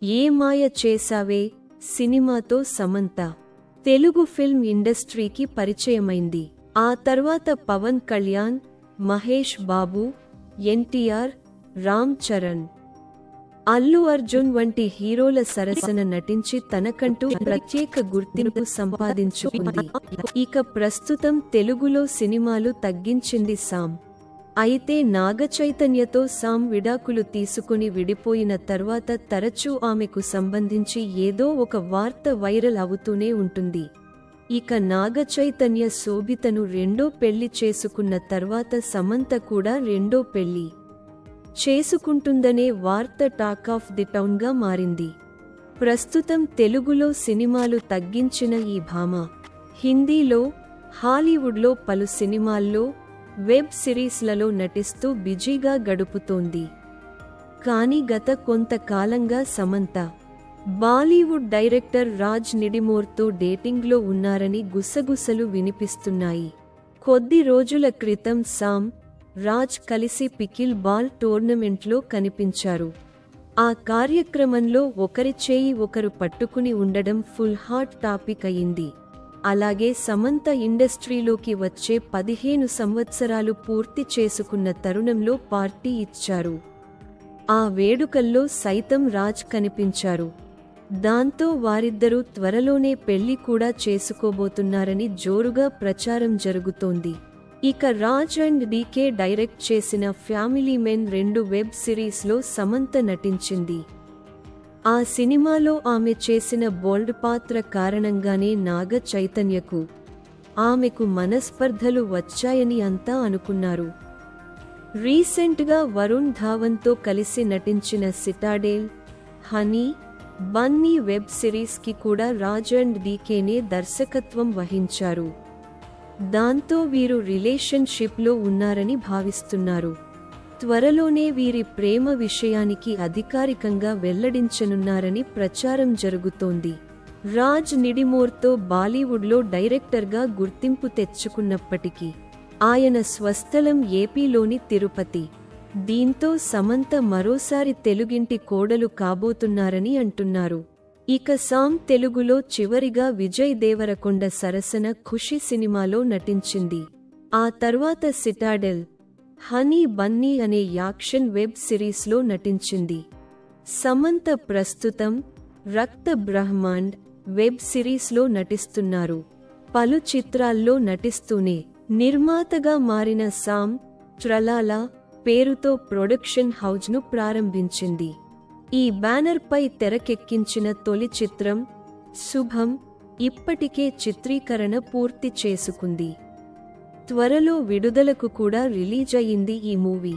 ఏ మాయ చేసావే సినిమాతో సమంత తెలుగు ఫిల్మ్ ఇండస్ట్రీకి పరిచయమైంది. ఆ తర్వాత పవన్ కళ్యాణ్, మహేష్ బాబు, ఎన్టీఆర్, రామ్ చరణ్, అల్లు అర్జున్ వంటి హీరోల సరసన నటించి తనకంటూ ప్రత్యేక గుర్తింపు సంపాదించుకుంది. ఇక ప్రస్తుతం తెలుగులో సినిమాలు తగ్గించింది సామ్. అయితే నాగచైతన్యతో సామ్ విడాకులు తీసుకుని విడిపోయిన తర్వాత తరచూ ఆమెకు సంబంధించి ఏదో ఒక వార్త వైరల్ అవుతూనే ఉంటుంది. ఇక నాగచైతన్య శోభితను రెండో పెళ్లి చేసుకున్న తర్వాత సమంత కూడా రెండో పెళ్లి చేసుకుంటుందనే వార్త టాక్ ఆఫ్ ది టౌన్గా మారింది. ప్రస్తుతం తెలుగులో సినిమాలు తగ్గించిన ఈ భామ హిందీలో, హాలీవుడ్లో పలు సినిమాల్లో, వెబ్ సిరీస్లలో నటిస్తూ బిజీగా గడుపుతోంది. కానీ గత కొంతకాలంగా సమంత బాలీవుడ్ డైరెక్టర్ రాజ్ నిడిమోర్తో డేటింగ్లో ఉన్నారని గుసగుసలు వినిపిస్తున్నాయి. కొద్ది రోజుల క్రితం సామ్, రాజ్ కలిసి పికిల్ బాల్ టోర్నమెంట్లో కనిపించారు. ఆ కార్యక్రమంలో ఒకరి చేయి ఒకరు పట్టుకుని ఉండడం ఫుల్ హాట్ టాపిక్ అయింది. అలాగే సమంత ఇండస్ట్రీలోకి వచ్చే 15 సంవత్సరాలు పూర్తి చేసుకున్న తరుణంలో పార్టీ ఇచ్చారు. ఆ వేడుకల్లో సైతం రాజ్ కనిపించారు. దాంతో వారిద్దరూ త్వరలోనే పెళ్లి కూడా చేసుకోబోతున్నారని జోరుగా ప్రచారం జరుగుతోంది. ఇక రాజ్ అండ్ డీకే డైరెక్ట్ చేసిన ఫ్యామిలీ మెన్ 2 వెబ్ సిరీస్లో సమంత నటించింది. ఆ సినిమాలో ఆమె చేసిన బోల్డ్ పాత్ర కారణంగానే నాగ చైతన్యకు, ఆమెకు మనస్పర్ధలు వచ్చాయని అంతా అనుకున్నారు. రీసెంట్గా వరుణ్ ధావన్తో కలిసి నటించిన సిటాడేల్, హనీ, బన్నీ వెబ్ సిరీస్కి కూడా రాజ్ అండ్ డీకేనే దర్శకత్వం వహించారు. దాంతో వీరు రిలేషన్షిప్లో ఉన్నారని భావిస్తున్నారు. త్వరలోనే వీరి ప్రేమ విషయానికి అధికారికంగా వెల్లడించనున్నారని ప్రచారం జరుగుతోంది. రాజ్ నిడిమోర్తో బాలీవుడ్లో డైరెక్టర్గా గుర్తింపు తెచ్చుకున్నప్పటికీ ఆయన స్వస్థలం ఏపీలోని తిరుపతి. దీంతో సమంత మరోసారి తెలుగింటి కోడలు కాబోతున్నారని అంటున్నారు. ఇక సామ్ తెలుగులో చివరిగా విజయ్ దేవరకొండ సరసన ఖుషి సినిమాలో నటించింది. ఆ తర్వాత సిటాడెల్, హనీ బన్నీ అనే యాక్షన్ వెబ్ సిరీస్లో నటించింది. సమంత ప్రస్తుతం రక్త బ్రహ్మాండ్ వెబ్ సిరీస్లో నటిస్తున్నారు. పలు చిత్రాల్లో నటిస్తూనే నిర్మాతగా మారిన సామ్ ట్రలాలా పేరుతో ప్రొడక్షన్ హౌజ్ను ప్రారంభించింది. ఈ బ్యానర్పై తెరకెక్కించిన తొలి చిత్రం శుభం ఇప్పటికే చిత్రీకరణ పూర్తి చేసుకుంది. త్వరలో విడుదలకు కూడా రిలీజ్ అయింది ఈ మూవీ.